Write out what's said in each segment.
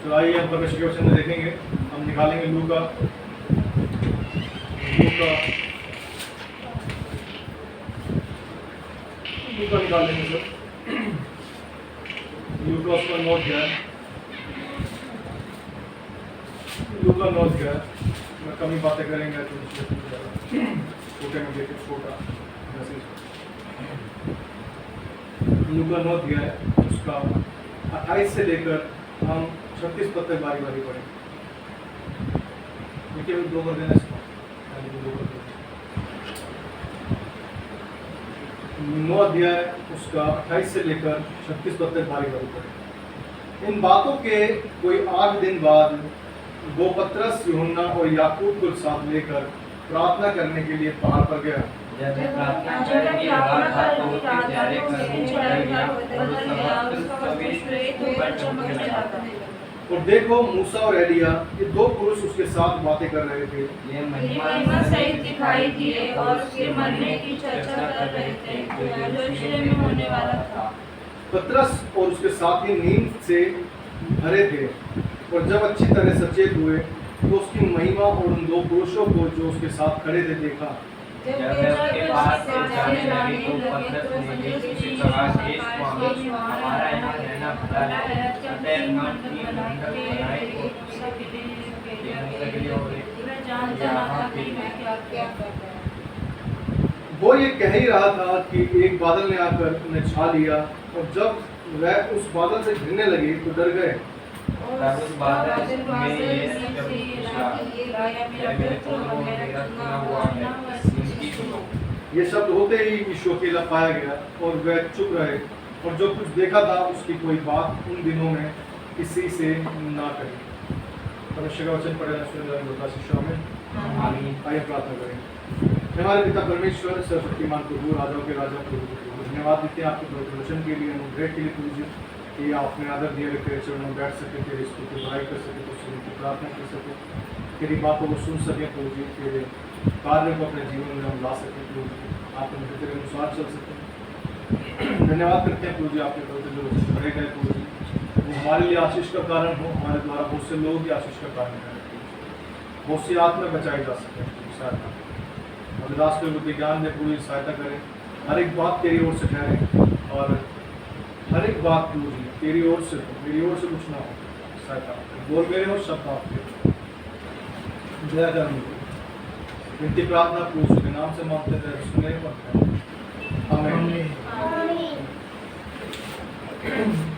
तो आइए हम परमेश्वर के वचन में देखेंगे। हम निकालेंगे लूका निकालेंगे सर। लूका उसका नोट क्या है, लूका नोट क्या है, मैं कमी बातें करेंगे तो छोटे में देखे छोटा लूका नोट क्या है, उसका 28 से लेकर हम 36 पद तक बारी बारी पढ़ेंगे। देखिए दो कर देना इसको, 9 अध्याय उसका 28 से लेकर 36 पद तक बारी बारी पढ़ेंगे। इन बातों के कोई 8 दिन बाद वो पतरस, यूहन्ना और याकूब को साथ लेकर प्रार्थना करने के लिए पहाड़ पर गया। जब वह प्रार्थना करने लगा था तो उसके चेहरे का रूप बदल गया और उसका वस्त्र ऊपर चमकने लगा। और देखो मूसा और एलिया ये दो पुरुष उसके साथ बातें कर रहे थे। ये महिमा सहित दिखाई दिए और उसके मरने की चर्चा कर रहे थे जो यरूशलेम में होने वाला था। पतरस और उसके साथी नींद से भरे थे और जब अच्छी तरह सचेत हुए तो उसकी महिमा और उन दो पुरुषों को जो उसके साथ खड़े थे देखा। जब वे उसके पास से जाने लगे तो पतरस ने यीशु से कहा, स्वामी, हमारा यहाँ रहना भला है, अतः हम तीन मंडप बनाए और उसके लिए और यहाँ पे वो ये कह ही रहा था कि एक बादल ने आकर उन्हें छा लिया और जब वह उस बादल से घिरने लगे तो डर गए। तब उस बादल में ये शब्द पूछा, मेरे पुत्रों मेरा चुना हुआ है, इनकी सुनो। ये शब्द होते ही यीशु अकेला पाया गया और वह चुप रहे और जो कुछ देखा था उसकी कोई बात उन दिनों में किसी से ना कही। परमेश्वर का वचन पढ़े सुनने शिक्षा में आइए प्रार्थना करें। हमारे पिता परमेश्वर सर्वशक्तिमान प्रभु, राजाओं के राजा प्रभु, धन्यवाद देते हैं आपके पवित्र वचन के लिए, अनुग्रह के लिए पूज्य कि आपने आदर दिया तेरे चरणों में बैठ सके, तेरे स्तुति की बुराई कर सके, तो सुन की प्रार्थना कर सके, तेरी बातों को सुन सके प्रभु, तेरे कार्य को अपने जीवन में हम ला सके प्रभु, आप मुझे तेरे अनुसार चल सके। धन्यवाद करते हैं प्रभु जी आपके पवित्र जो वचन पढ़े गए प्रभु जी, वो हमारे लिए आशीष का कारण हो, हमारे द्वारा बहुत से लोग भी आशीष का कारण है, बहुत सी आत्मा बचाई जा सके। सहायता अविदास के बुद्धि ज्ञान दे पूरी सहायता करें, हर एक बात तेरी ओर से ठहरे और हर एक बात पूरी तेरी ओर से हो, मेरी ओर से कुछ ना हो। सहायता बोल मेरे हो, शब्द आपके दया कर मुझे। विनती प्रार्थना पूछ के नाम से मांगते थे, सुनने पड़ते हैं। आमीन।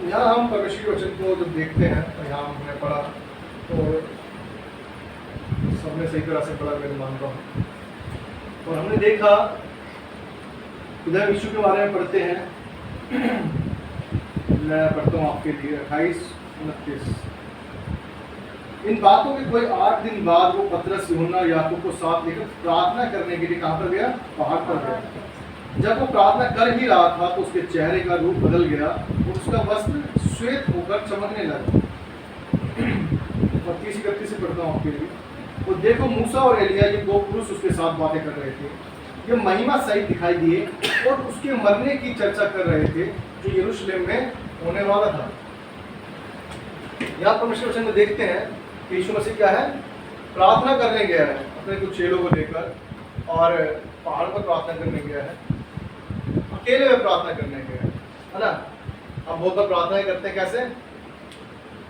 यहाँ हम परमेश्वर के वचन को जब देखते हैं तो यहाँ हमने पढ़ा तो सबने सही तरह से पढ़ा, मैं मानता हूँ। और हमने देखा इधर यीशु के बारे में पढ़ते हैं, मैं पढ़ता हूँ आपके लिए 28-29। इन बातों के कोई 8 दिन बाद वो पतरस, यूहन्ना, याकूब को साथ लेकर प्रार्थना करने के लिए कहाँ पर गया? पहाड़ पर गया। जब वो प्रार्थना कर ही रहा था तो उसके चेहरे का रूप बदल गया और उसका वस्त्र श्वेत होकर चमकने लगा। और 30-31 से पढ़ता हूँ आपके लिए। वो देखो मूसा और एलिया ये दो पुरुष उसके साथ बातें कर रहे थे, ये महिमा सहित दिखाई दिए और उसके मरने की चर्चा कर रहे थे जो यरूशलेम में होने वाला था। यहाँ परमेश्वर वचन में देखते हैं कि यीशु मसीह क्या है? प्रार्थना करने गया है अपने कुछ चेलों को लेकर और पहाड़ पर प्रार्थना करने गया है, अकेले में प्रार्थना करने गया है ना। हम बहुत बार प्रार्थना करते हैं कैसे?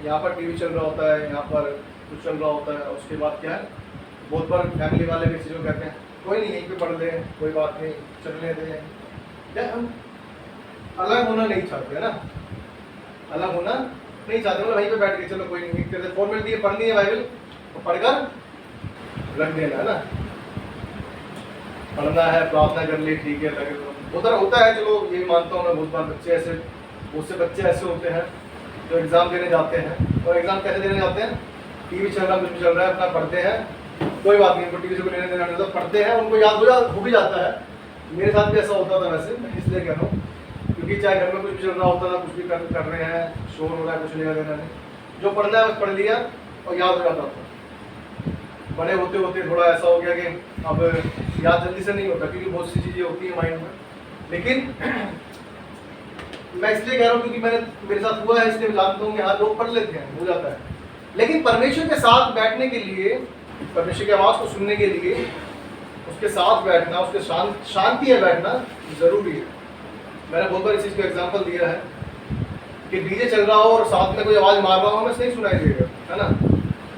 यहाँ पर टीवी चल रहा होता है, यहाँ पर कुछ चल रहा होता है, उसके बाद क्या है, बहुत बार फैमिली वाले भी चीज़ों कहते हैं कोई नहीं यहीं पे पढ़ ले, कोई बात नहीं, चलने दें। क्या हम अलग होना नहीं चाहते है ना, अलग होना नहीं चाहते, मतलब वहीं पे बैठ के चलो कोई नहीं, फॉर्मेलिटी पढ़नी है बाइबल तो पढ़कर रख देना है ना, पढ़ना है प्रार्थना कर ली ठीक है, लगे उधर होता है। चलो ये मानता हूँ मैं, बहुत बार बच्चे ऐसे, बहुत से बच्चे ऐसे होते हैं जो एग्ज़ाम देने जाते हैं। और एग्ज़ाम कैसे देने जाते हैं? टीवी चल रहा है, कुछ भी चल रहा है, अपना पढ़ते हैं, कोई बात नहीं, उनको टीवी से कोई लेने देना नहीं होता, पढ़ते हैं, उनको याद हो भी जाता है। मेरे साथ भी ऐसा होता था वैसे, मैं इसलिए कह रहा हूँ क्योंकि चाहे घर में कुछ भी चल रहा होता था, कुछ भी कर रहे हैं, शोर हो रहा है, कुछ लेना देना नहीं, जो पढ़ना है बस पढ़ लिया और याद हो जाता था। बड़े होते होते थोड़ा ऐसा हो गया कि अब याद जल्दी से नहीं होता क्योंकि बहुत सी चीज़ें होती हैं माइंड में। लेकिन मैं इसलिए कह रहा हूँ क्योंकि मेरे साथ हुआ है, इसलिए जानता हूँ कि हाँ लोग पढ़ लेते हैं, हो जाता है, लेकिन परमेश्वर के साथ बैठने के लिए, परमेश्वर की आवाज़ को सुनने के लिए उसके साथ बैठना, उसके शांति में बैठना जरूरी है। मैंने बहुत बार इस चीज़ का एग्जाम्पल दिया है कि डीजे चल रहा हो और साथ में कोई आवाज़ मार रहा हो, हमें नहीं सुनाई देगा, है ना।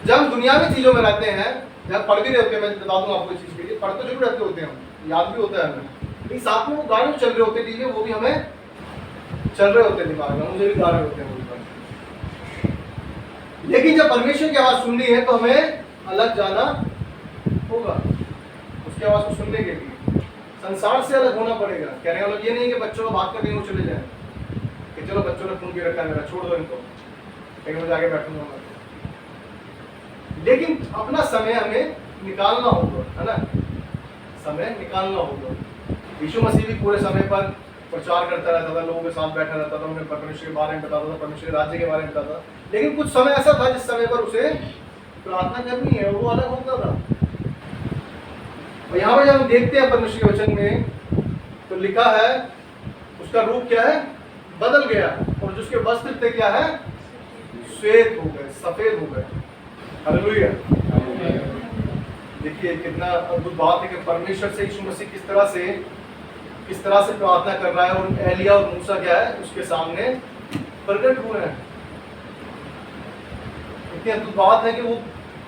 जब हम दुनियावी चीज़ों में रहते हैं, जब पढ़ भी रहे होते हैं, मैं बता दूँ आपको इस चीज़ के लिए, पढ़ तो जरूर रहते होते हैं हम, याद भी होता है हमें, लेकिन साथ में वो गाने चल रहे होते हैं डीजे, वो भी हमें चल रहे होते हैं दिमाग में, मुझे भी गा रहे होते हैं वो भी। लेकिन जब परमेश्वर की आवाज़ सुननी है तो हमें अलग जाना होगा उसकी आवाज़ को सुनने के लिए, संसार से अलग होना पड़ेगा। कहने का मतलब ये नहीं कि बच्चों को भाग कर कहीं वो चले जाए कि चलो बच्चों ने खून पी रखा है मेरा, छोड़ दो इनको, कहीं मैं जाके बैठूंगा मैं। लेकिन अपना समय हमें निकालना होगा, है ना, समय निकालना होगा। यीशु मसीह भी पूरे समय पर प्रचार करता रहता था, लोगों के साथ बैठा रहता था, उन्हें परमेश्वर के बारे में बताता था, परमेश्वर के राज्य के बारे में बताता था। लेकिन कुछ समय ऐसा था जिस समय पर उसे प्रार्थना करनी है, वो अलग होता था। और यहाँ पर जब हम देखते हैं परमेश्वर के वचन में, तो लिखा है उसका रूप क्या है, बदल गया, और जिसके वस्त्र थे क्या है, श्वेत हो गए, सफेद हो गए। हालेलुया। देखिए कितना अद्भुत बात है कि परमेश्वर से यीशु मसीह किस तरह से प्रार्थना कर रहा है, और एलिया और मूसा क्या है उसके सामने प्रकट हुए हैं। इतनी अद्भुत बात है कि वो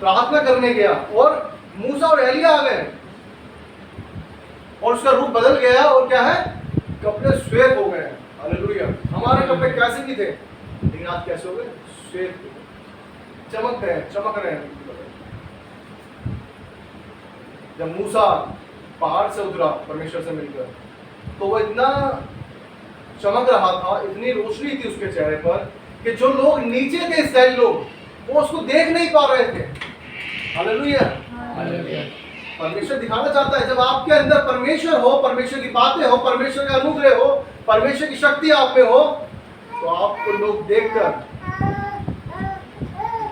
प्रार्थना करने गया और मूसा और एलिया आ गए, और उसका रूप बदल गया, और क्या है, कपड़े श्वेत हो गए। हालेलुया। हमारे कपड़े कैसे भी थे, लेकिन आज कैसे हो गए, श्वेत, चमक रहे हैं। जब मूसा पहाड़ से उतरा परमेश्वर से मिलकर, तो वो इतना चमक रहा था, इतनी रोशनी थी उसके चेहरे पर कि जो लोग नीचे थे, इसराइली लोग, वो उसको देख नहीं पा रहे थे। हालेलुया। परमेश्वर दिखाना चाहता है, जब आपके अंदर परमेश्वर हो, परमेश्वर की बातें हो, परमेश्वर का अनुग्रह हो, परमेश्वर की शक्ति आप में हो, तो आपको लोग देख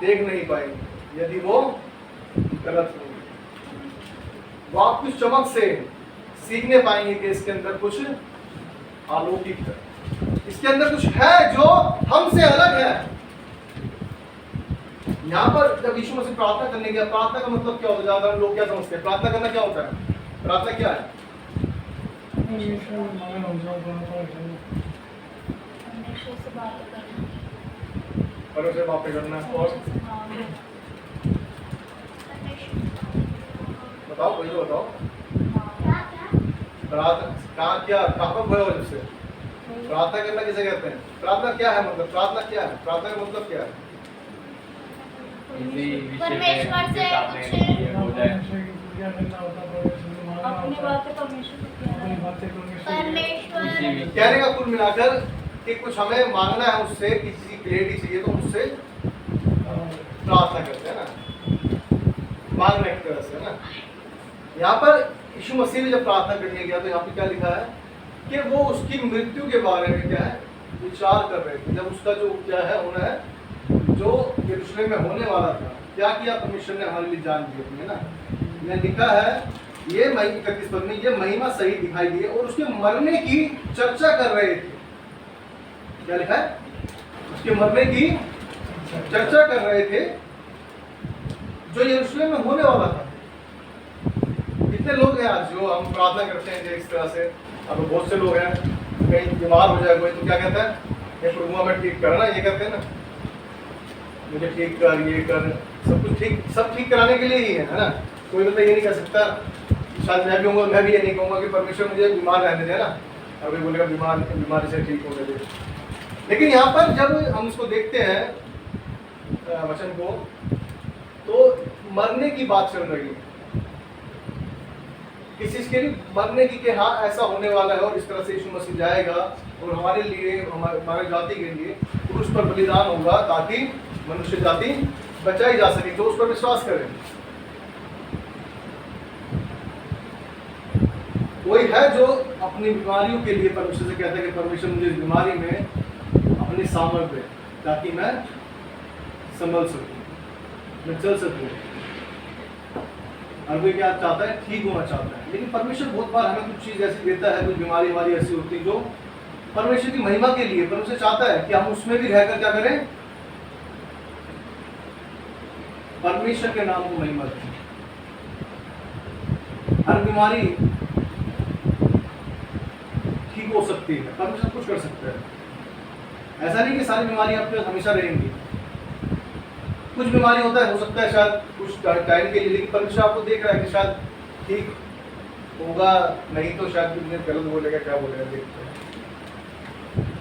नहीं पाएंगे यदि वो गलत होंगे। वो आप कुछ चमक से सीखने पाएंगे कि इसके अंदर कुछ अलौकिक है, इसके अंदर कुछ है जो हमसे अलग है। यहाँ पर जब यीशु मसीह प्रार्थना करने गया, प्रार्थना का मतलब क्या होता है, ज्यादा लोग क्या समझते हैं, प्रार्थना करना क्या होता है, प्रार्थना क्या है, परमेश्वर से बातें करना। और बताओ, कोई तो बताओ, प्रार्थना कहाँ पर खोया हो जिससे प्रार्थना करना किसे कहते हैं, प्रार्थना क्या है, मतलब प्रार्थना क्या है, प्रार्थना का मतलब क्या है, परमेश्वर से कहने का कुल मिलाकर कि कुछ हमें मांगना है उससे, किसी क्लियरिटी चाहिए तो उससे प्रार्थना करते हैं ना, मांगना एक तरह से, है ना। यहाँ पर यीशु मसीह ने जब प्रार्थना करने गया तो यहाँ पे क्या लिखा है कि वो उसकी मृत्यु के बारे में क्या है विचार कर रहे थे, जब उसका जो क्या है होना है, जो यरूशलेम में होने वाला था, क्या किया परमेश्वर ने हमारे लिए जान दी अपनी, है ना। यह लिखा है ये 31 पद में, ये महिमा सही दिखाई दी और उसके मरने की चर्चा कर रहे थे। क्या लिखा है, उसके मरने की चर्चा कर रहे थे जो यरूशलेम में होने वाला था। कितने लोग हैं आज जो हम प्रार्थना करते हैं इस तरह से, अब बहुत से लोग हैं, कहीं बीमार हो जाए कोई तो क्या कहता है, ये प्रभु हमें ठीक करना, ये कहते हैं ना, मुझे ठीक कर, ये कर, सब कुछ ठीक, सब ठीक कराने के लिए ही है ना। कोई तो ये नहीं कह सकता, शायद मैं भी होऊंगा, मैं भी ये नहीं कहूँगा कि परमेश्वर मुझे बीमार रहने दे ना, अभी बोलेगा बीमारी से ठीक होने दे। लेकिन यहाँ पर जब हम इसको देखते हैं वचन को, तो मरने की बात चल रही है, किसी चीज के लिए मरने की, कि हाँ ऐसा होने वाला है और इस तरह से यीशु मसीह जाएगा और हमारे लिए, हमारे जाति के लिए क्रूस पर बलिदान होगा ताकि मनुष्य जाति बचाई जा सके, तो उस पर विश्वास करें। कोई है जो अपनी बीमारियों के लिए परमेश्वर से कहता है कि परमेश्वर मुझे इस बीमारी में अपनी सामर्थ दे ताकि मैं संभल सकूं, मैं चल सकूं। हर कोई क्या चाहता है, ठीक होना चाहता है, लेकिन परमेश्वर बहुत बार हमें कुछ चीज़ ऐसी देता है, कुछ बीमारी हमारी ऐसी होती है जो परमेश्वर की महिमा के लिए, परमेश्वर चाहता है कि हम उसमें भी रहकर क्या करें, परमेश्वर के नाम को महिमा दें। हर बीमारी ठीक हो सकती है, परमेश्वर कुछ कर सकता है। ऐसा नहीं कि सारी बीमारी आपके पास हमेशा रहेंगी। कुछ बीमारी होता है, हो सकता है शायद कुछ टाइम के लिए, लेकिन परमेश्वर आपको देख रहा है कि शायद ठीक होगा, नहीं तो शायद कितने गलत बोलेगा, क्या बोलेगा, देखते हैं।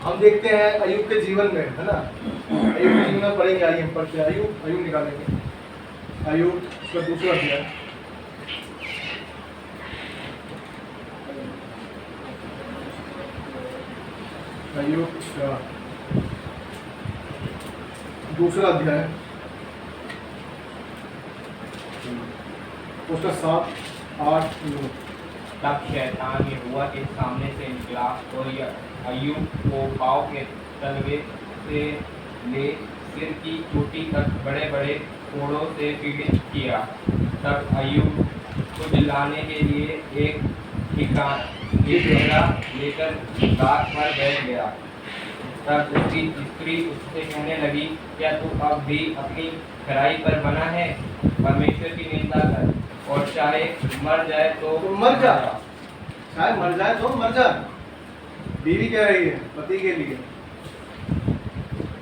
हम देखते हैं अय्यूब के जीवन में, है ना, अय्यूब के जीवन में पढ़ेंगे, आइए हम पढ़ते हैं। अय्यूब निकालेंगे, अय्यूब उसका दूसरा अध्याय, अय्यूब का दूसरा अध्याय उसका 7, 8, 9। तब शैतान यहोवा के सामने से निकला और अय्यूब को पाँव के तलवे से ले सिर की चोटी तक बड़े बड़े फोड़ों से पीड़ित किया। तब अय्यूब को जिलाने के लिए एक ठिकाना लेकर घाट पर बैठ गया। तब उसकी स्त्री उससे कहने लगी, क्या तू अब भी अपनी खराई पर बना है? परमेश्वर की निंदा कर और चाहे मर जाए तो मर जा, चाहे मर जाए तो मर जा। बीवी कह रही है पति के लिए।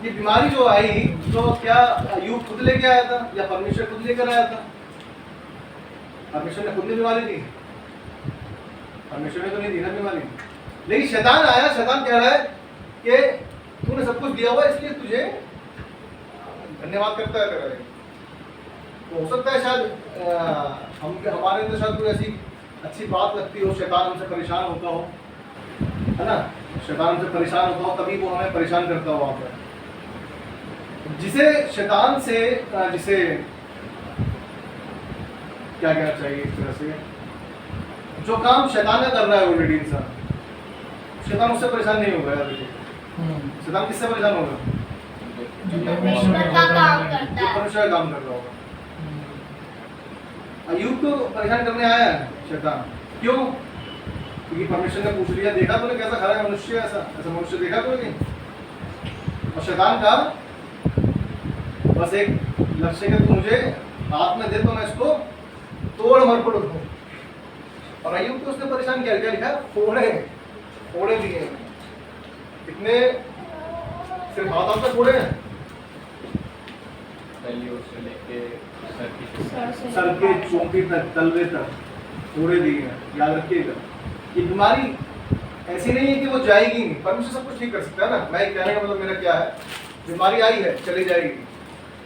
ये बीमारी जो आई, तो क्या अय्यूब खुद लेके आया था या परमेश्वर खुद लेकर आया था? परमेश्वर ने खुद ने बीमारी दी? परमेश्वर ने तो नहीं दी ना बीमारी। लेकिन शैतान आया, शैतान कह रहा है कि तूने सब कुछ दिया हुआ है, इसलिए तुझे धन्यवाद करता है तेरा। तो हो सकता है शायद हमारे अंदर शायद कोई ऐसी अच्छी बात लगती हो, शैतान हमसे परेशान होता हो, है ना, शैतान हमसे परेशान होता हो, तभी वो हमें परेशान करता हो। वहाँ पर जिसे शैतान से जिसे क्या कहना चाहिए, इस तरह से जो काम शैतान कर रहा है ऑलरेडी इंसान, शैतान उससे परेशान नहीं होगा यार। शैतान किससे परेशान होगा? जो परमेश्वर का काम कर रहा होगा। अय्यूब को परेशान करने आया है शैतान। क्यों? क्योंकि परमेश्वर ने पूछ लिया, देखा तूने कैसा खड़ा है मनुष्य, ऐसा मनुष्य देखा तूने नहीं? और शैतान का बस एक लक्ष्य है, तू मुझे हाथ में दे तो मैं इसको तोड़ मरपड़ दूं। और अय्यूब को उसने परेशान किया, क्या लिखा? फोड़े दिए। कितने सिर्फ हाथ तक फोड़े हैं? सर के चोटी तक, तलवे तक फोड़े दिए हैं। याद रखिएगा, ये बीमारी ऐसी नहीं है कि वो जाएगी नहीं। परमेश्वर सब कुछ ठीक कर सकता है ना। मैं कहने का मतलब मेरा क्या है, बीमारी आई है, चली जाएगी,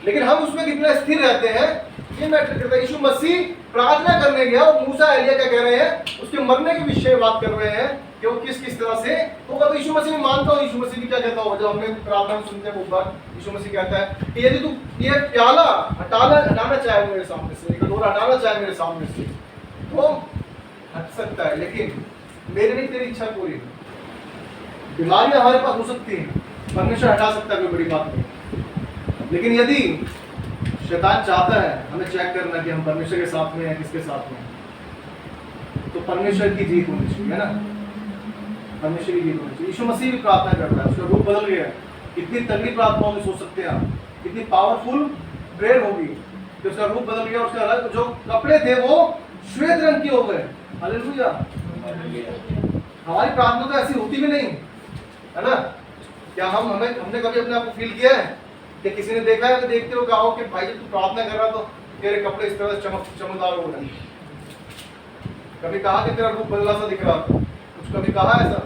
लेकिन हम उसमें कितना स्थिर रहते हैं ये मैटर करता है। यीशु मसीह प्रार्थना करने गया और मूसा एलिया क्या कह रहे हैं, उसके मरने के विषय बात कर रहे हैं कि वो किस तरह से होगा। तो यीशु मसीह मानता हूँ, यीशु मसीह भी क्या कहता होगा, जब हमने प्रार्थना में सुनते हैं वो बात, यीशु मसीह कहता है कि यदि तू ये प्याला हटाना चाहे मेरे सामने से, कटोरा हटाना चाहे मेरे सामने से, तो हट सकता है, लेकिन मेरी नहीं तेरी इच्छा पूरी। बीमारियां हमारे पास हो सकती है, परमेश्वर हटा सकता है, कोई बड़ी बात नहीं। लेकिन यदि शैतान चाहता है हमें चेक करना कि हम परमेश्वर के साथ में हैं, किसके साथ में, तो परमेश्वर की जीत होनी चाहिए, है ना, परमेश्वर की जीत होनी चाहिए। यीशु मसीह भी प्रार्थना करता है, उसका रूप बदल गया। कितनी तगड़ी प्रार्थना होगी, सोच सकते हैं आप, कितनी पावरफुल प्रेयर होगी कि उसका रूप बदल गया, उसका जो कपड़े थे वो श्वेत रंग के हो गए। हालेलुया। हमारी प्रार्थना तो ऐसी होती भी नहीं, है ना। क्या हमने कभी अपने आप को फील किया है कि किसी ने देखा है, तो देखते हो कहा हो कि भाई जब तू प्रार्थना कर रहा तो तेरे कपड़े इस तरह से चमकदार हो रहे हैं? कभी कहा कि तेरा रूप बदला सा दिख रहा था? कुछ कभी कहा ऐसा?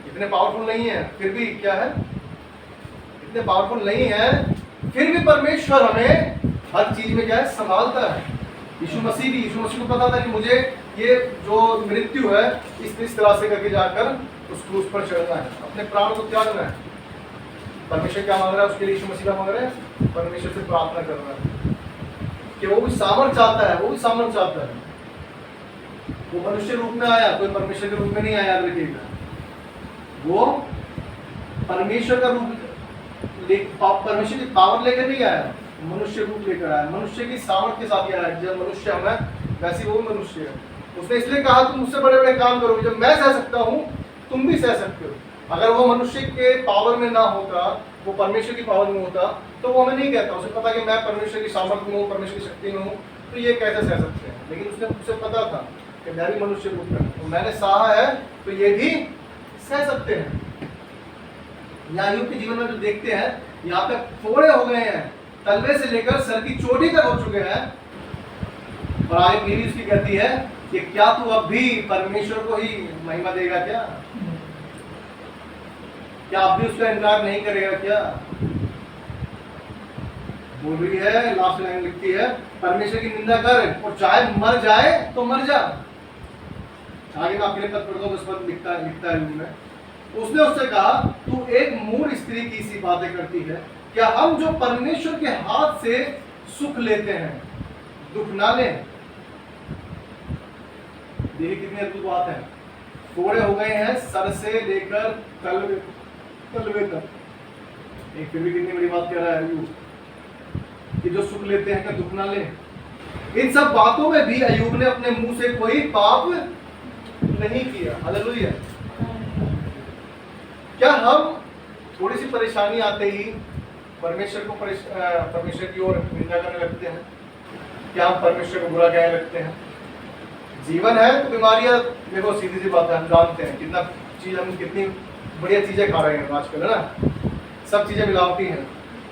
इतने पावरफुल नहीं है, फिर भी क्या है, इतने पावरफुल नहीं है, फिर भी परमेश्वर हमें हर चीज में क्या है, संभालता है। यीशु मसीह को पता था कि मुझे ये जो मृत्यु है इस तरह से करके जाकर उस क्रूस पर चढ़ना है, अपने प्राण को त्यागना है। परमेश्वर क्या मांग रहा है उसके लिए? यीशु मसीह क्या मांग रहे हैं? परमेश्वर से प्रार्थना कर रहा है कि वो भी सामर्थ चाहता है, वो भी सामर्थ चाहता है। वो मनुष्य रूप में आया, कोई परमेश्वर के रूप में नहीं आया, याद रखिएगा। वो परमेश्वर का रूप, परमेश्वर की पावर लेकर नहीं आया, मनुष्य रूप लेकर आया, मनुष्य की सामर्थ के साथ आया। जब मनुष्य हमें, वैसे वो मनुष्य है। उसने इसलिए कहा तुम मुझसे बड़े बड़े काम करोगे, जब मैं सह सकता हूँ तुम भी सह सकते हो। अगर वो मनुष्य के पावर में ना होता वो परमेश्वर की पावर में होता तो वो हमें नहीं कहता। उसे पता कि मैं परमेश्वर की सामर्थ्य में हूँ, परमेश्वर की शक्ति में हूँ, तो ये कैसे सह सकते हैं। लेकिन उसे पता था कि मैं भी मनुष्य पुत्र हूँ, तो मैंने सहा है तो ये भी सह सकते हैं। यहाँ अय्यूब के जीवन में जो देखते हैं, यहाँ पे फोड़े हो गए हैं, तलवे से लेकर सर की चोटी तक हो चुके हैं। और आगे पीढ़ी उसकी कहती है कि क्या तू अब भी परमेश्वर को ही महिमा देगा क्या? क्या अब भी उसका इनकार नहीं करेगा क्या? बोल रही है, लास्ट लाइन लिखती है, परमेश्वर की निंदा कर और चाहे मर जाए तो मर जा। आगे मैं आपके लिए पद पढ़ता हूं, उस पर लिखता है में। उसने उससे कहा, तू एक मूढ़ स्त्री की सी बातें करती है, क्या हम जो परमेश्वर के हाथ से सुख लेते हैं दुख ना लें? देखिए कितनी अद्भुत बात है। फोड़े हो गए हैं सर से लेकर तलवे तक। एक फिर भी कितनी बड़ी बात कह रहा है अय्यूब कि जो सुख लेते हैं क्या दुख ना ले। इन सब बातों में भी अय्यूब ने अपने मुंह से कोई पाप नहीं किया। हालेलुया। क्या हम थोड़ी सी परेशानी आते ही परमेश्वर की ओर निंदा करने लगते हैं? क्या हम परमेश्वर को बुरा कहने लगते हैं? जीवन है तो बीमारियां, देखो सीधी सी बात है, हम जानते हैं कितनी बढ़िया चीजें खा रहे हैं आजकल, है ना? सब चीजें मिलावटी हैं,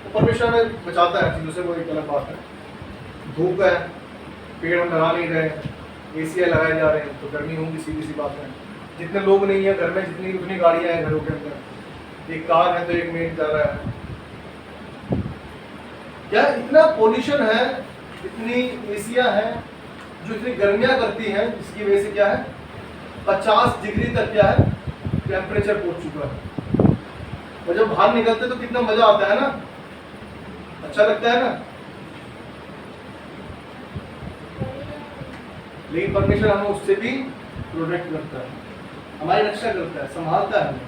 तो परमेश्वर हमें बचाता है चीजों से, वो एक अलग बात है। धूप है, पेड़ हम लगा नहीं रहे, एसी लगाए जा रहे हैं तो गर्मी होगी, सीधी सी बात है। जितने लोग नहीं है घर में, उतनी गाड़ियां हैं घरों के अंदर, एक कार है तो एक मेड जा रहा है। क्या इतना पोल्यूशन है, इतनी एसियां हैं जो इतनी गर्मियां करती हैं, जिसकी वजह से क्या है 50 डिग्री तक क्या है टेम्परेचर पहुंच चुका है। और जब बाहर निकलते तो कितना मजा आता है ना, अच्छा लगता है ना। लेकिन परमेश्वर हमें उससे भी प्रोटेक्ट करता है, हमारी रक्षा करता है, संभालता है हमें।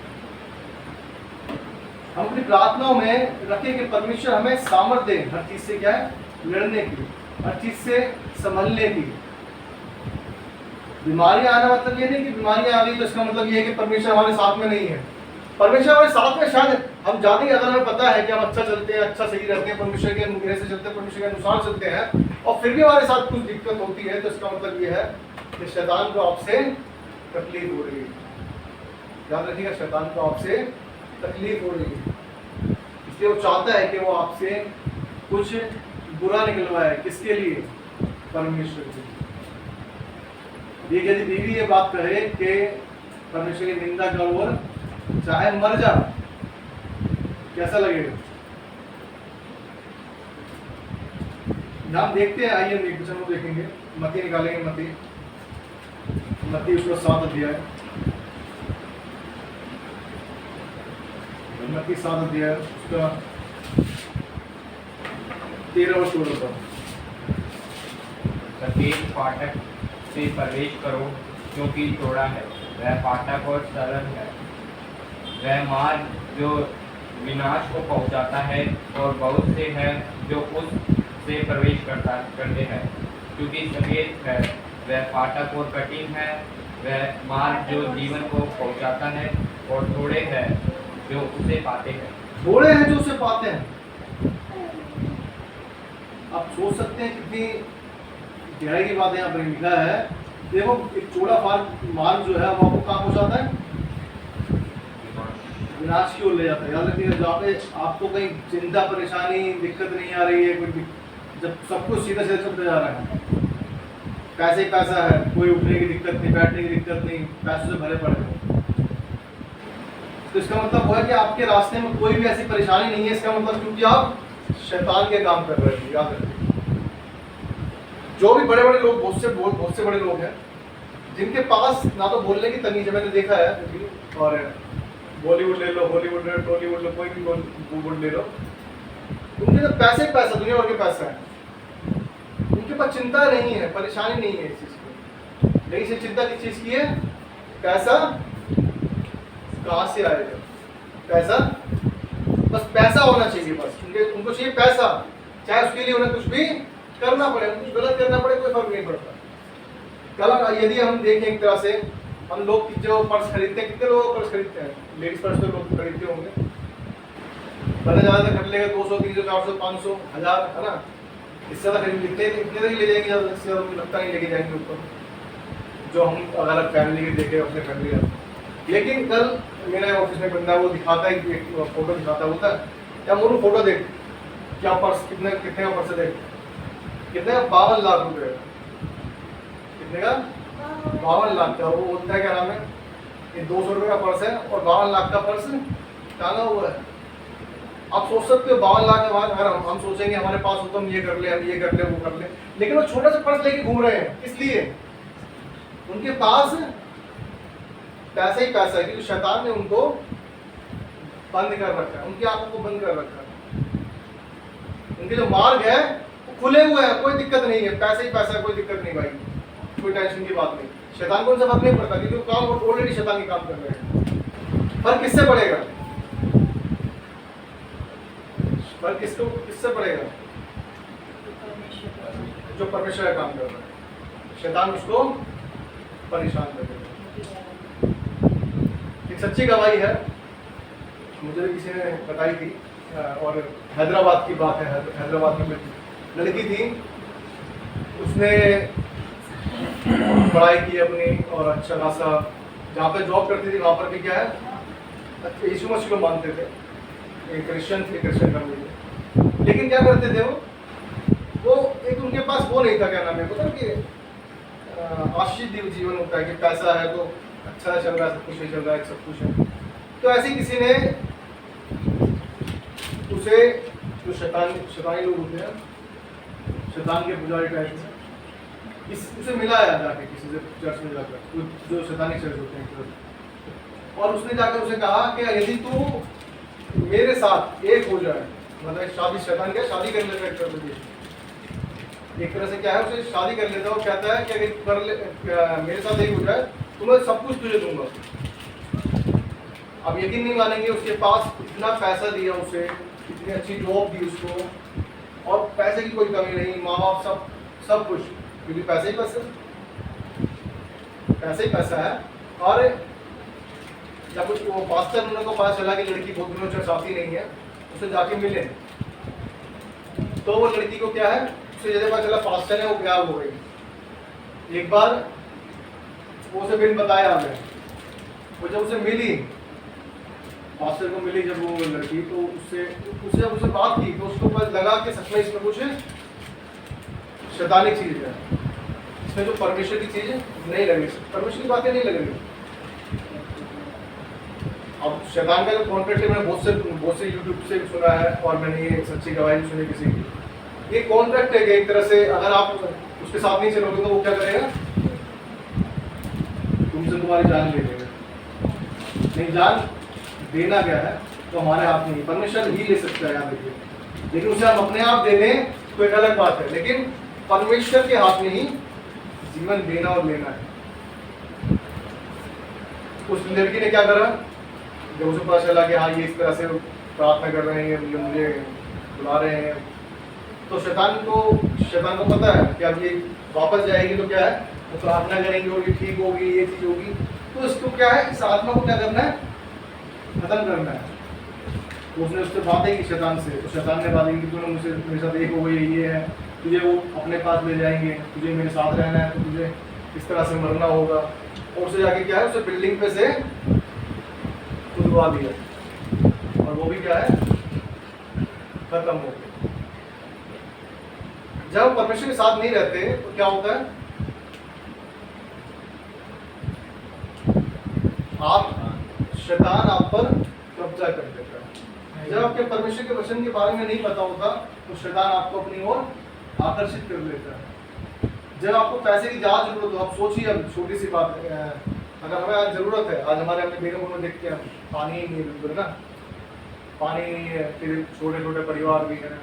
हम अपनी प्रार्थनाओं में रखें कि परमेश्वर हमें सामर्थ्य दे हर चीज से क्या है लड़ने की, हर चीज से संभलने की। बीमारियां आना मतलब ये नहीं कि बीमारियां आ गई तो इसका मतलब ये है कि परमेश्वर हमारे साथ में नहीं है। परमेश्वर हमारे साथ में शायद हम जानेंगे, अगर हमें पता है कि हम अच्छा चलते हैं, अच्छा सही रहते हैं, परमेश्वर के अनुग्रह से चलते हैं, परमेश्वर के अनुसार चलते हैं, और फिर भी हमारे साथ कुछ दिक्कत होती है, तो इसका मतलब ये है कि शैतान को आपसे तकलीफ हो रही है। याद रखिएगा, शैतान को आपसे तकलीफ हो रही है, इसलिए वो चाहता है कि वो आपसे कुछ बुरा निकलवाए। किसके लिए? परमेश्वर के लिए। यदि बीवी ये बात कहे कि परमेश्वर की निंदा करो और चाहे मर जा, कैसा लगेगा? हम देखते हैं, आइए हम देखेंगे, मती निकालेंगे, मती उसका 7 अध्याय, मती 7 अध्याय उसका 13 और 16 पर। सफेद फाटक से प्रवेश करो, क्योंकि चौड़ा है वह फाटक और सरल है, वह मार्ग जो विनाश को पहुंचाता है, और बहुत से हैं जो उस से प्रवेश करते हैं। क्योंकि सफेद है वह फाटक और कठिन है वह मार्ग जो जीवन को पहुंचाता है, और थोड़े हैं जो उसे पाते हैं। थोड़े हैं जो उसे पाते हैं। आप सोच सकते हैं कितनी गहराई की बात यहाँ पर लिखा है। देखो, एक चौड़ा मार्ग जो है वो आपको कहाँ पहुँचाता है? विनाश की ओर ले जाता है। याद रखिएगा, जहाँ पे आपको कहीं चिंता परेशानी दिक्कत नहीं आ रही है, कोई जब सब कुछ सीधा सीधा चलता जा रहा है, पैसे ही पैसा है, कोई उठने की दिक्कत नहीं, बैठने की दिक्कत नहीं, पैसों से भरे पड़े हैं, तो इसका मतलब हुआ कि आपके रास्ते में कोई भी ऐसी परेशानी नहीं है। इसका मतलब क्योंकि आप शैतान के काम कर रहे हैं। याद रखिए, जो भी बड़े बड़े लोग, बहुत से बड़े लोग हैं जिनके पास ना तो बोलने की तमीज है, मैंने देखा है, और बॉलीवुड ले लो, हॉलीवुड ले लो, टॉलीवुड ले लो, कोई भी बॉलीवुड ले लो, उनके तो पैसे ही पैसा, दुनिया भर के पैसा है, उनके पास चिंता नहीं है, परेशानी नहीं है इस चीज़ की। लेकिन सिर्फ चिंता किस चीज़ की है? पैसा कहाँ से आएगा? पैसा, बस पैसा होना चाहिए, बस उनको चाहिए पैसा, चाहे उसके लिए उन्हें कुछ भी करना पड़े, कुछ गलत करना पड़े, कोई फर्क नहीं पड़ता। कल यदि हम देखें एक तरह से, हम लोग जो पर्स खरीदते हैं, कितने लोग पर्स खरीदते हैं? लेडीज पर्स तो लोग खरीदते होंगे। बंदा ज़्यादा खरीद लेगा 200 300 400 500 1000, है ना, इससे ज़्यादा खरीद इतने तक ले जाएंगे, ज़्यादा इससे ज़्यादा मुझे लगता नहीं लेके जाएंगे ऊपर, जो हम अगर फैमिली के देखें अपने फैमिली का। लेकिन कल मेरे ऑफिस में बंदा वो दिखाता है, एक फोटो दिखाता होता है, क्या मोरू फोटो देख, क्या पर्स कितने का पर्स है, देख कितने का, 52 लाख रुपए, कितने का, 52 लाख का। वो बोलता है क्या नाम है, ये 200 रुपये का पर्स है और 52 लाख का पर्स टांगा हुआ है। आप सोच सकते हो 52 लाख के बाद अगर हम सोचेंगे हमारे पास हो तो हम ये कर ले, हम ये कर ले, वो कर ले, लेकिन वो छोटा सा पर्स लेके घूम रहे हैं, इसलिए उनके पास पैसा ही पैसा है, क्योंकि शैतान ने उनको बंद कर रखा है, उनकी आंखों को बंद कर रखा है। उनके जो मार्ग है वो खुले हुए हैं, कोई दिक्कत नहीं है, पैसा ही पैसा है, कोई दिक्कत नहीं भाई, कोई टेंशन की बात नहीं। शैतान को उनसे फर्क नहीं पड़ता, क्योंकि काम ऑलरेडी शैतान की काम कर रहे हैं। फर्क किससे पड़ेगा, फर्क किससे पड़ेगा, जो परमेश्वर का काम कर रहा है, शैतान उसको परेशान कर देगा। एक सच्ची गवाही है, मुझे भी किसी ने बताई थी, और हैदराबाद की बात है। हैदराबाद में लड़की थी, उसने पढ़ाई की अपनी और अच्छा खासा, जहाँ पे जॉब करती थी वहाँ पर भी क्या है, यीशु मसीह को मानते थे, क्रिश्चियन थे, क्रिश्चियन फैमिली। लेकिन क्या करते थे वो एक उनके पास वो नहीं था, क्या नाम है, पता कि आशीष जीवन होता है कि पैसा है तो अच्छा चल रहा है, सब कुछ नहीं चल रहा है, सब कुछ है। तो ऐसे किसी ने उसे, जो शैतानी लोग होते हैं, शैतान के पुजारी टाइप से, उसे मिलाया जाके किसी से चर्च में जाकर, जो शैतानी चर्च होते हैं, और उसने जाकर उसे कहा कि यदि तू मेरे साथ एक हो जाए, मतलब शादी, शैतान क्या शादी कर लेता है, एक तरह से क्या है, उसे शादी कर लेता है। वो कहता है कि अगर कर ले, मेरे साथ एक हो जाए तो मैं सब कुछ तुझे दूंगा। अब यकीन नहीं मानेंगे, उसके पास इतना पैसा दिया उसे, इतनी अच्छी जॉब दी उसको, और पैसे की कोई कमी नहीं, माँ बाप सब कुछ, क्योंकि पैसे ही पैसा है। और जब वो पास्टर उनको पता चला कि लड़की बहुत दिनों से साथी नहीं है, उसे जाके मिले, तो वो लड़की को क्या है, उसे जैसे पता चला पास्टर है, वो गायब हो गई। एक बार वो उसे बिन बताए आ गए, वो जब उसे मिली, पास्टर को मिली जब वो लड़की, तो उससे जब उसे बात की तो उसको पता लगा कि सच में इसमें कुछ शैतानी चीज है, इसमें जो परमेश्वर की चीज नहीं लगी, परमेश्वर की बातें नहीं लग रही। अब शैतान का जो कॉन्ट्रैक्ट है, मैंने बहुत से यूट्यूब से सुना है, और मैंने ये सच्ची गवाही भी सुनी किसी की। ये कॉन्ट्रैक्ट है कि एक तरह से अगर आप उसके साथ नहीं चलोगे तो वो क्या करेगा, तुमसे तुम्हारी जान ले लेगा। नहीं, जान देना क्या है तो हमारे हाथ में ही, परमेश्वर ही ले सकता है, याद रखिए। लेकिन उसे हम अपने आप दे दें तो एक अलग बात है, लेकिन परमेश्वर के हाथ में ही जीवन देना और लेना है। उस लड़की ने क्या करा, जब उसे पता चला कि हाँ ये इस तरह से प्रार्थना कर रहे हैं, मुझे बुला रहे हैं, तो शैतान को पता है कि अब ये वापस जाएगी तो क्या है, वो प्रार्थना करेंगे और ये ठीक होगी, ये चीज होगी, तो इसको क्या है, इस आत्मा को क्या करना है, खत्म करना है। तो उसने उससे बातें की शैतान से, तो शैतान ने बातें की, तूने मुझसे मेरे साथ एक हो गई, ये है, तुझे वो अपने पास ले जाएंगे, तुझे मेरे साथ रहना है, तो तुझे इस तरह से मरना होगा। और उसे जाके क्या है, उसे बिल्डिंग पे से कूदवा दिया, और वो भी क्या है, खत्म हो गया। जब परमेश्वर के साथ नहीं रहते तो क्या होता है, शैतान आप पर कब्जा कर देता है। जब आपके परमेश्वर के वचन के बारे में नहीं पता होता तो शैतान आपको अपनी ओर आकर्षित कर लेता है। जब आपको पैसे की ज़्यादा जरूरत हो, आप सोचिए, अब छोटी सी बात है, अगर हमें आज ज़रूरत है, आज हमारे अपने बेगमपुर में देखते हैं पानी ही नहीं है, बिल्कुल ना, पानी नहीं है, फिर छोटे छोटे परिवार भी हैं,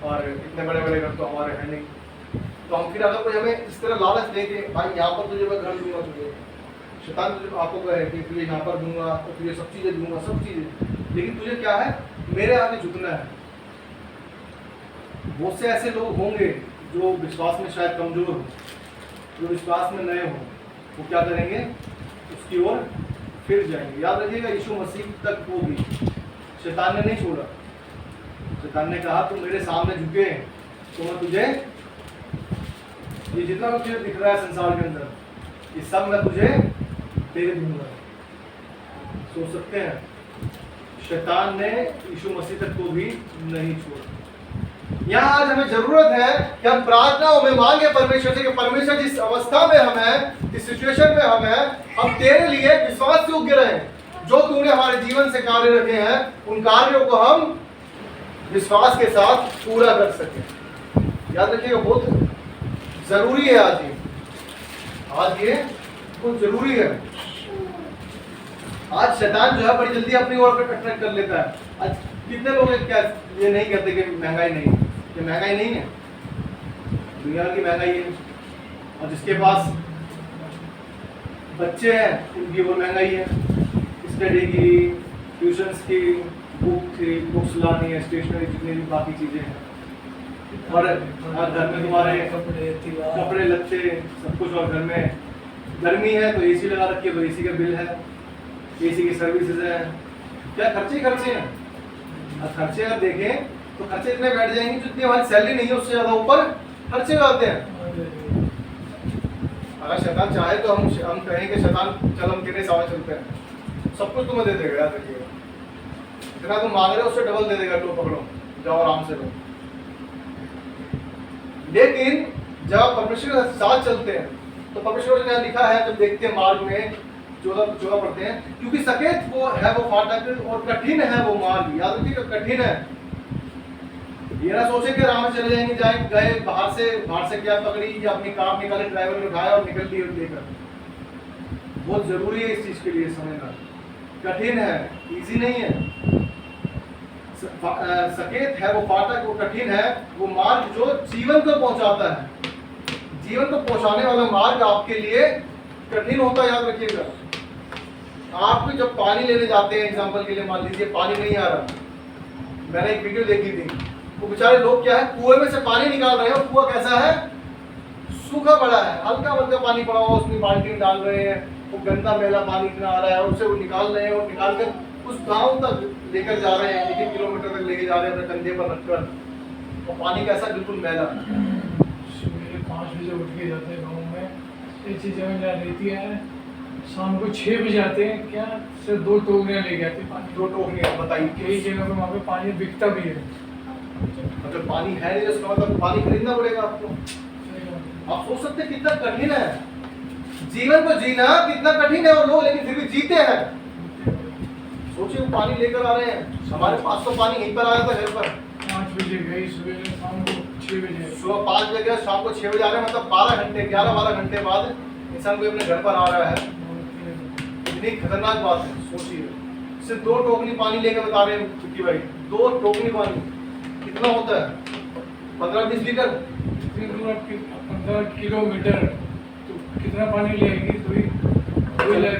और इतने बड़े बड़े घर तो हमारे हैं नहीं, तो हम फिर अगर कोई हमें इस तरह लालच दे के भाई यहाँ पर तुझे मैं घर दूंगा, तुझे शैतान तुझे आपको कहे कि तुझे यहाँ पर दूंगा, तो तुझे सब चीज़ें दूंगा, सब चीज़ें, लेकिन तुझे क्या है, मेरे आगे झुकना है। बहुत से ऐसे लोग होंगे जो विश्वास में शायद कमजोर हो, जो विश्वास में नए हो, वो क्या करेंगे, उसकी ओर फिर जाएंगे। याद रखिएगा, यीशु मसीह तक वो भी शैतान ने नहीं छोड़ा। शैतान ने कहा तू मेरे सामने झुके तो मैं तुझे, ये जितना तुझे दिख रहा है संसार के अंदर, ये सब मैं तुझे दे दूंगा। सोच सकते हैं, शैतान ने यीशु मसीह तक को भी नहीं छोड़ा। यहाँ आज हमें जरूरत है कि हम प्रार्थनाओं में मांगे परमेश्वर से कि परमेश्वर जिस अवस्था में हम हैं, जिस सिचुएशन में हम हैं, हम तेरे लिए विश्वास योग्य रहें। जो तूने हमारे जीवन से कार्य रखे हैं उन कार्यों को हम विश्वास के साथ पूरा कर सकें। याद रखिएगा, बहुत जरूरी है आज ये बहुत जरूरी है। आज शैतान जो है बड़ी जल्दी अपनी ओर अट्रैक्ट कर लेता है। आज कितने लोग क्या ये नहीं कहते कि महंगाई नहीं, ये महंगाई नहीं है, दुनिया की महंगाई है। और जिसके पास बच्चे हैं उनकी वो महंगाई है, स्टडी की, ट्यूशन्स की, बुक्स लानी है, स्टेशनरी, जितनी भी बाकी चीजें हैं, और घर में तुम्हारे कपड़े लत्ते सब कुछ, और घर में गर्मी है तो एसी लगा रखी है तो एसी का बिल है, एसी की सर्विसेज है, क्या खर्चे हैं। और खर्चे अगर देखें तो खर्चे इतने बैठ जाएंगे जितनी हमारी सैलरी नहीं है उससे ज्यादा ऊपर खर्चे आते हैं। अगर शैतान चाहे तो हम कहें कि शैतान चल हम तेरे साथ चलते हैं, सब कुछ तुम्हें दे देगा। याद रखिएगा, जितना तुम मांग रहे हो उससे डबल दे देगा। तो पकड़ो, जाओ आराम से लो। लेकिन जब परमेश्वर के साथ चलते हैं तो परमेश्वर ने लिखा है, जब देखते हैं मार्ग में 14 पढ़ते हैं, क्योंकि सकेत वो है वो फाटक और कठिन है वो मार्ग। याद रखिएगा, कठिन है। ये ना सोचे कि आराम से चले जाएंगे, गए बाहर से क्या पकड़ी या अपनी कार निकाले, ड्राइवर ने उठाया और निकल ली लेकर। बहुत जरूरी है इस चीज के लिए समझना। कठिन है, इजी नहीं है। सकेत है वो फाटक, वो कठिन है वो मार्ग जो जीवन को पहुंचाता है। जीवन को पहुंचाने वाला मार्ग आपके लिए कठिन होता है। याद रखिएगा, आप भी जब पानी लेने जाते हैं, एग्जांपल के लिए मान लीजिए पानी नहीं आ रहा, मैंने एक वीडियो देखी थी, वो बेचारे लोग क्या है कुएं में से पानी निकाल रहे हैं, और कुआं कैसा है, सूखा पड़ा है, हल्का हल्का पानी पड़ा हुआ, उसमें बाल्टी में डाल रहे हैं, वो गंदा मैला पानी इतना आ रहा है, उससे वो निकाल रहे हैं और निकाल कर उस गांव तक लेकर जा रहे हैं, 1 किलोमीटर तक लेके जा रहे हैं अपने कंधे पर रखकर। और पानी कैसा, बिल्कुल मैला। सुबह 5 बजे उठ के जाते हैं गाँव में, ऐसी जगह रहती है, शाम को 6 बजे आते हैं, क्या सिर्फ 2 टोकरियाँ लेके आते हैं पानी। 2 टोकरियाँ, बताइए। कई जगह पे वहाँ पे पानी बिकता भी है। मतलब पानी है नहीं, उसका मतलब पानी खरीदना पड़ेगा आपको। आप सोच सकते हैं कितना कठिन है जीवन को जीना, कितना कठिन है। और लोग लेकिन फिर भी जीते हैं। सोचिए, वो पानी लेकर आ रहे हैं, हमारे पास तो पानी यहीं पर आया था घर पर। 5 बजे गई सुबह, शाम को 6 बजे, सुबह 5 बजे शाम को 6 बजे आ रहे हैं, मतलब 12 घंटे 11-12 घंटे बाद इंसान कोई अपने घर पर आ रहा है। इतनी खतरनाक बात है। सोचिए, सिर्फ 2 टोकरी पानी लेकर बता रहे हैं चुकी भाई, 2 टोकरी पानी कितना होता है, 15-20 लीटर। 15 किलोमीटर तो कितना पानी लेगी,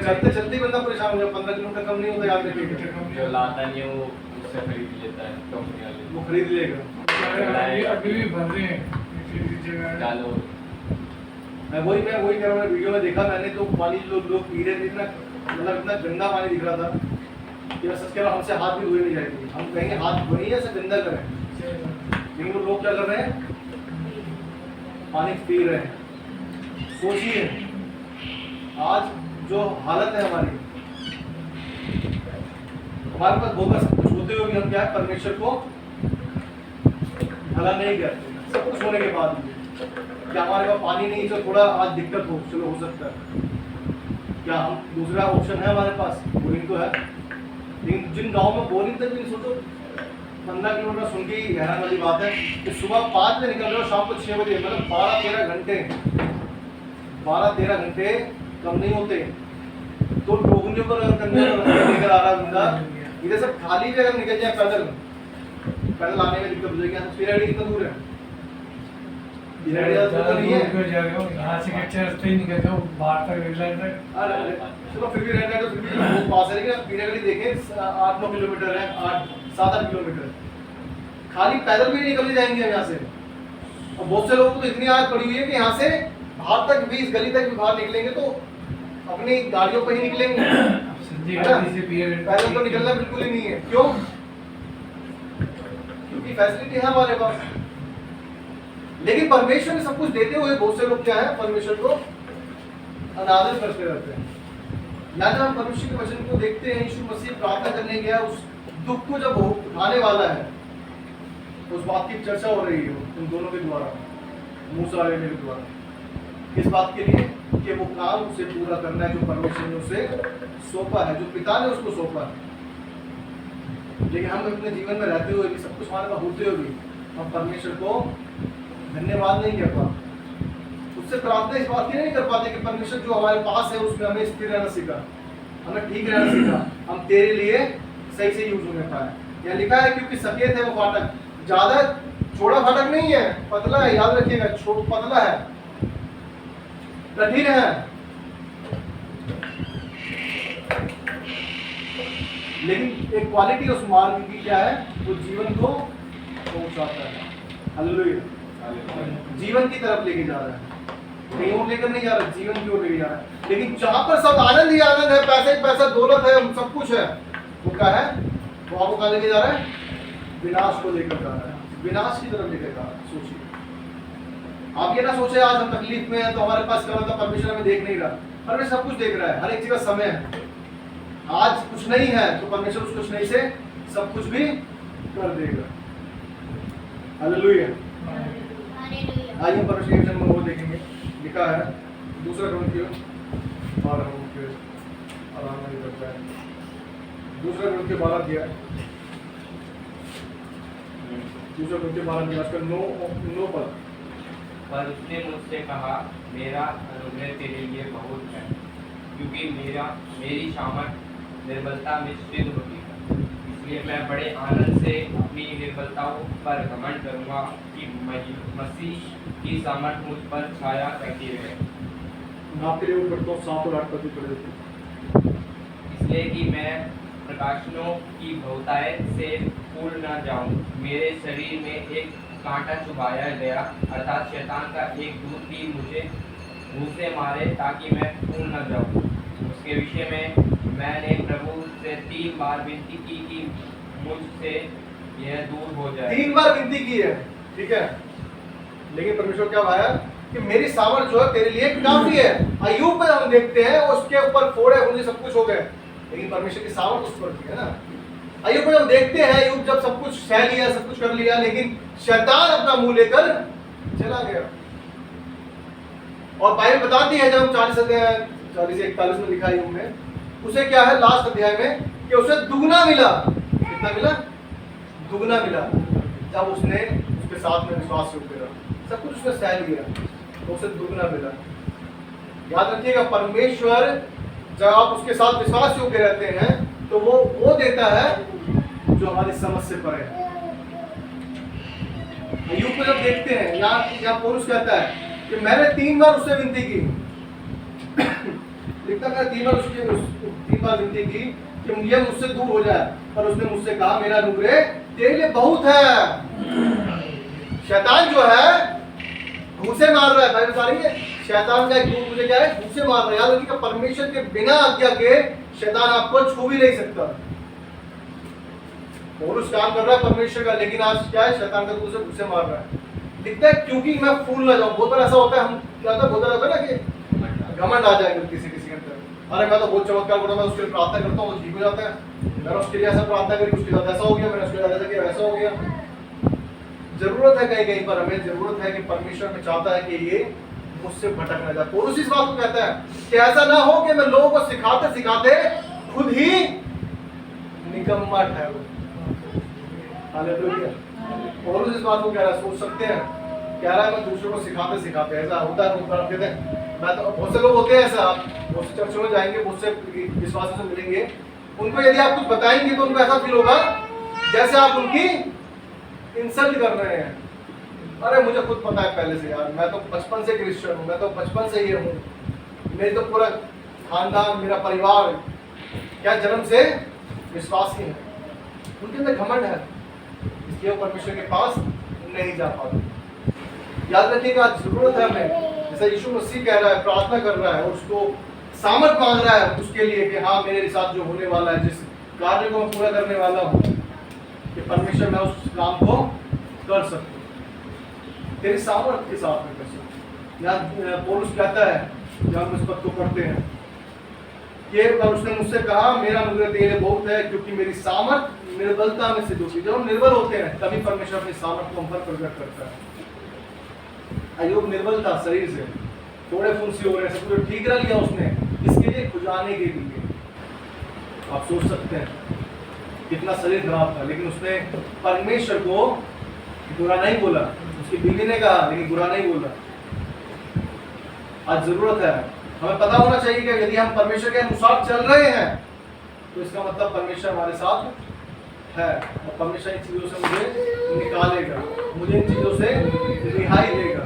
चलते चलते बंदा परेशान हो जाए। 15 किलोमीटर कम नहीं होता। याद रखिएगा, जो लाता नहीं है वो उससे खरीद लेता है, कंपनी वाले वो खरीद लेगा। अभी भी भर रहे हैं जगह। डालो। मैं वही कह रहा हूँ, वीडियो में देखा मैंने, तो पानी लोग पी रहे थे, इतना मतलब इतना गंदा पानी दिख रहा था कि मैं सच कह रहा हूँ, हमसे हाथ भी धोए नहीं जाएंगे। हम कहेंगे हाथ धोइए या ऐसे गंदा करें, लेकिन वो लोग क्या कर रहे हैं, पानी पी रहे हैं। सोचिए आज जो हालत है हमारे पास होगा, सब कुछ होते हुए भी हम क्या है, परमेश्वर को भला नहीं करते। सब कुछ होने के बाद भी क्या हमारे पास पानी नहीं, तो थोड़ा आज दिक्कत हो, चलो हो सकता है। क्या हम दूसरा ऑप्शन है हमारे पास, बोरिंग तो है, लेकिन जिन गाँव में बोरिंग तक भी नहीं, सोचो 15 किलोमीटर सुन के ही हैरान वाली बात है कि सुबह 5 बजे निकल रहे हो, शाम को 6 बजे, मतलब 12-13 घंटे कम नहीं होते। तो टोकरियों पर लेकर आ रहा बंदा, इधर सब खाली भी अगर निकल जाए पैदल आने में दिक्कत हो जाएगी। पिराड़ी कितना दूर है, पिराड़ी ज़्यादा नहीं है, यहाँ से कच्चे रास्ते ही निकल जाओ बाहर तक, रेललाइन तक। अरे चलो फिर भी रहना है तो फिर भी बहुत पास है। लेकिन पिराड़ी देखें 8-9 किलोमीटर है, 8-7 किलोमीटर, खाली पैदल भी निकल जाएंगे हम यहाँ से। और बहुत से लोगों को तो इतनी आदत पड़ी हुई है कि यहाँ से बाहर तक भी, इस गली तक भी बाहर निकलेंगे तो अपनी गाड़ियों पर ही निकलेंगे, पैदल तो निकलना बिल्कुल ही नहीं है। क्यों? की फैसिलिटी है हमारे पास। लेकिन परमेश्वर ने सब कुछ देते हुए बहुत से लोग क्या है, परमेश्वर को अनादर करते रहते हैं। या जब हम परमेश्वर के वचन को देखते हैं, यीशु मसीह प्रार्थना करने गया, उस दुख को जब उठाने वाला है, उस बात की चर्चा हो रही है उन दोनों के द्वारा, मूसा और एलिय्याह के द्वारा, किस बात के लिए कि वो काम उसे पूरा करना है जो परमेश्वर ने उसे सौंपा है, जो पिता ने उसको सौंपा है। लेकिन हम अपने जीवन में रहते हुए भी, सब कुछ हमारे पास होते हुए भी, हम परमेश्वर को धन्यवाद नहीं कर पाते, उससे प्रार्थना इस बात की नहीं कर पाते कि परमेश्वर जो हमारे पास है उसमें हमें स्थिर रहना सीखा, हमें ठीक रहना सीखा, हम तेरे लिए सही से यूज होने पाए। यहाँ लिखा है क्योंकि सफेद है वो फाटक, ज्यादा छोटा फाटक नहीं है, पतला है, याद रखिएगा, पतला है, कठिन है, लेकिन एक क्वालिटी उस मार्ग की क्या है, वो जीवन को पहुंचाता है। हालेलुया। जीवन की तरफ लेके जा रहा है, कहीं और लेकर नहीं जा रहा, जीवन की ओर लेके जा रहा है। लेकिन जहां पर सब आनंद ही आनंद है, पैसा ही पैसा, दौलत है, सब कुछ है, वो क्या है, वो आपको कहाँ लेके जा रहा है, विनाश को लेकर जा रहा है, विनाश की तरफ लेकर जा रहा है। सोचिए, आप ये ना सोचे आज हम तकलीफ में हैं तो हमारे पास क्या होता, परमेश्वर हमें देख नहीं रहा, परमेश्वर सब कुछ देख रहा है, हर एक चीज का समय है। आज कुछ नहीं है तो परमेश्वर उस कुछ नहीं से सब कुछ भी कर देगा। हालेलुया। आइए हम परमेश्वर के वचन में वो देखेंगे, लिखा है दूसरा कुरिन्थियों, और हम फिर आराम नहीं करता है, दूसरा कुरिन्थियों 12 दिया, दूसरा कुरिन्थियों 12 दिया, आजकल 9 पद। पर उसने मुझसे कहा, मेरा अनुग्रह तेरे लिए बहुत है, क्योंकि मेरी सामर्थ निर्बलता में सिद्ध होती है। इसलिए मैं बड़े आनंद से अपनी निर्बलताओं पर घमंड करूंगा कि मसीह की सामर्थ मुझ पर छाया करती रहे। आपके लिए वो पढ़ता हूँ 7 और 8 पद पढ़ देते। इसलिए कि मैं प्रकाशनों की बहुतायत से फूल न जाऊं, मेरे शरीर में एक कांटा चुभाया गया, अर्थात शैतान का एक दूत भी मुझे घूंसे मारे ताकि मैं फूल न जाऊं। उसके विषय में मैंने प्रभु से 3 बार विनती की कि मुझसे यह दूर हो जाए। 3 बार विनती की है, ठीक है, लेकिन परमेश्वर क्या भाया कि मेरी सामर्थ जो है तेरे लिए काफी है। अय्यूब में हम देखते हैं उसके ऊपर फोड़े मुझे सब कुछ हो गए, लेकिन परमेश्वर की सामर्थ उस पर थी, है ना। अय्यूब में हम देखते हैं, अय्यूब जब सब कुछ सह लिया, सब कुछ कर लिया, लेकिन शैतान अपना मुंह लेकर चला गया। और बाइबल बताती है, जब 40-41 में लिखा अय्यूब में, उसे क्या है लास्ट अध्याय में कि उसे दुगना मिला। कितना मिला? दुगना मिला, जब उसने उसके साथ में विश्वास योग्य रहा, सब कुछ उसने सह लिया तो उसे दुगना मिला। याद रखिएगा, परमेश्वर जब आप उसके साथ विश्वास योग्य रहते हैं तो वो देता है जो हमारी समझ से परे है। अय्यूब को जब देखते हैं, यहाँ पौलुस कहता है कि मैंने 3 बार उससे विनती की, लिखता है 3 बार विनती की कि यह मुझसे दूर हो जाए, पर उसने मुझसे कहा मेरा अनुग्रह तेरे लिए बहुत है। शैतान जो है घूंसे मार रहा है, भाई बता रही है, शैतान का एक दूत मुझे क्या है, घूंसे मार रहा है। याद रखिएगा, परमेश्वर के बिना आज्ञा के शैतान आपको छू भी नहीं सकता। पौलुस काम कर रहा है परमेश्वर का, लेकिन आज क्या है, शैतान का दूत से घूंसे मार रहा है। लिखता है क्योंकि मैं फूल ना जाऊं। बहुत बार ऐसा होता है, हम क्या होता है, बहुत बार होता है ना कि घमंड आ जाएगा किसी के अंदर, अरे मैं तो बहुत चमत्कार करता हूं, मैं उसके लिए प्रार्थना करता हूं, वो ठीक हो जाता है, मैंने उसके लिए ऐसा प्रार्थना करी, उसके साथ ऐसा हो गया, मैंने उसके साथ ऐसा किया, वैसा हो गया। जरूरत है कहीं कहीं पर, हमें जरूरत है कि परमेश्वर में चाहता है कि ये मुझसे भटक ना जाए। पौलुस इस बात को कहता है कि ऐसा ना हो कि मैं लोगों को सिखाते सिखाते खुद ही निकम्मा ठहरूं। हालेलुया। पौलुस इस बात को कह रहा है, सोच सकते हैं, कह रहा है मैं दूसरों को सिखाते सिखाते, ऐसा होता है बहुत बार, कहते हैं मैं तो, बहुत से लोग होते हैं ऐसा, बहुत से चर्चों में जाएंगे, बहुत से विश्वासियों से मिलेंगे, उनको यदि आप कुछ बताएंगे तो उनको ऐसा फील होगा जैसे आप उनकी इंसल्ट कर रहे हैं। अरे मुझे खुद पता है पहले से यार, मैं तो बचपन से क्रिश्चियन हूँ, मैं तो बचपन से ये हूँ, मेरी तो पूरा खानदान, मेरा परिवार क्या जन्म से विश्वासी है। उनके अंदर घमंड है, इसलिए वो परमेश्वर के पास नहीं जा पाते। याद रखिएगा, जरूरत है हमें, जैसा यीशु मसीह कह रहा है, प्रार्थना कर रहा है, उसको सामर्थ मांग रहा है उसके लिए कि हाँ मेरे साथ जो होने वाला है, जिस कार्य को मैं पूरा करने वाला हूँ, कि परमेश्वर मैं उस काम को तेरी सामर्थ के साथ में कर सकूं। यहाँ पौलुस कहता है, जब हम इस पद को पढ़ते हैं कि उसने मुझसे कहा मेरा अनुग्रह तेरे लिए बहुत है, क्योंकि मेरी सामर्थ निर्बलता में सिद्ध होती है। जब हम निर्बल होते हैं तभी परमेश्वर अपनी सामर्थ को हम पर प्रकट करता है। अय्यूब निर्बल था शरीर से, थोड़े फुंसी हो रहे, सब कुछ ठीक कर लिया उसने, इसके लिए खुजाने के लिए। आप सोच सकते हैं कितना शरीर खराब था, लेकिन उसने परमेश्वर को बुरा नहीं बोला। उसकी बीवी ने कहा लेकिन बुरा नहीं बोला। आज जरूरत है, हमें पता होना चाहिए कि यदि हम परमेश्वर के अनुसार चल रहे हैं तो इसका मतलब परमेश्वर हमारे साथ है, और परमेश्वर इन चीजों से मुझे निकालेगा, मुझे इन चीजों से रिहाई देगा।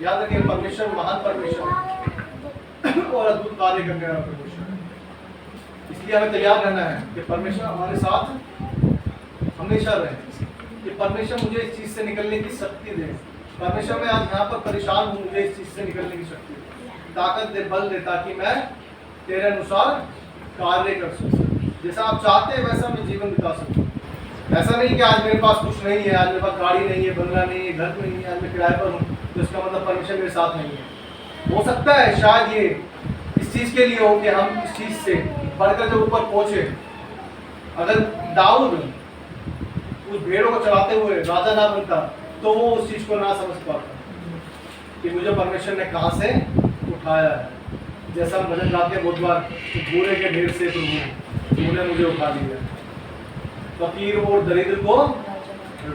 याद रखिए, परमेश्वर महान परमेश्वर और अद्भुत कार्य करने वाला परमेश्वर है। इसलिए हमें तैयार रहना है कि परमेश्वर हमारे साथ हमेशा रहे, कि परमेश्वर मुझे इस चीज से निकलने की शक्ति दे। परमेश्वर मैं आज यहाँ पर परेशान हूँ, मुझे इस चीज से निकलने की शक्ति दे, ताकत दे, बल दे, ताकि मैं तेरे अनुसार कार्य कर सकूं। जैसा आप चाहते हैं वैसा मैं जीवन बिता सकूं। ऐसा नहीं कि आज मेरे पास कुछ नहीं है, आज मेरे पास गाड़ी नहीं है, बंगला नहीं है, घर नहीं है, आज मैं किराए पर हूँ, तो इसका मतलब परमेश्वर मेरे साथ नहीं है। हो सकता है शायद ये इस चीज के लिए हो कि हम इस चीज से बढ़कर जब ऊपर पहुंचे। अगर दाऊद उस भेड़ों को चलाते हुए राजा ना बनता तो वो उस चीज को ना समझ पाता कि मुझे परमेश्वर ने कहां से उठाया है। जैसा हम भजन गाते हैं बहुत बार, बूढ़े के ढेर से प्रभु तूने मुझे उठा लिया, फकीर और दरिद्र को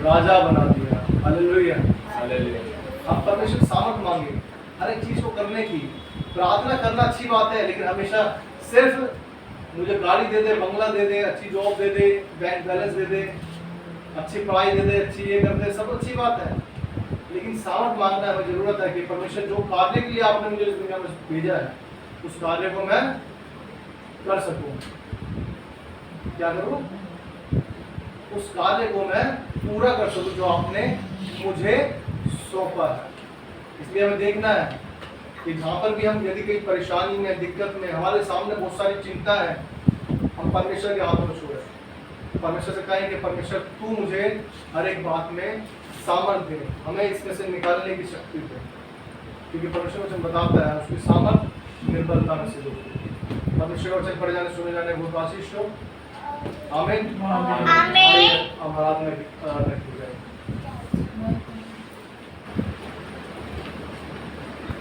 राजा बना दिया। Hallelujah, hallelujah. हम परमेश्वर सामर्थ मांगे हर एक चीज को करने की। प्रार्थना करना अच्छी बात है, लेकिन हमेशा सिर्फ मुझे गाड़ी दे दे, बंगला दे दे, अच्छी जॉब दे दे, बैंक बैलेंस दे दे, अच्छी पढ़ाई दे दे, अच्छी ये कर दे, सब अच्छी बात है, लेकिन सामर्थ मांगना हमें जरूरत है कि परमेश्वर जो कार्य के लिए आपने मुझे इस दुनिया में भेजा है उस कार्य को मैं कर सकूं। क्या करूं? उस कार्य को मैं पूरा कर सकूं जो आपने मुझे सौंपा है। इसलिए हमें देखना है कि जहाँ पर भी हम यदि कहीं परेशानी में, दिक्कत में, हमारे सामने बहुत सारी चिंता है, हम परमेश्वर के हाथों में छोड़े, परमेश्वर से कहें कि परमेश्वर तू मुझे हर एक बात में सामर्थ दे, हमें इसमें से निकालने की शक्ति दे, क्योंकि परमेश्वर वचन बताता है उसकी सामर्थ निर्बलता में सिद्ध होती है। परमेश्वर वचन पढ़े जाने, सुने जाने बहुत आशीष हो। आमीन। आमीन। हमारा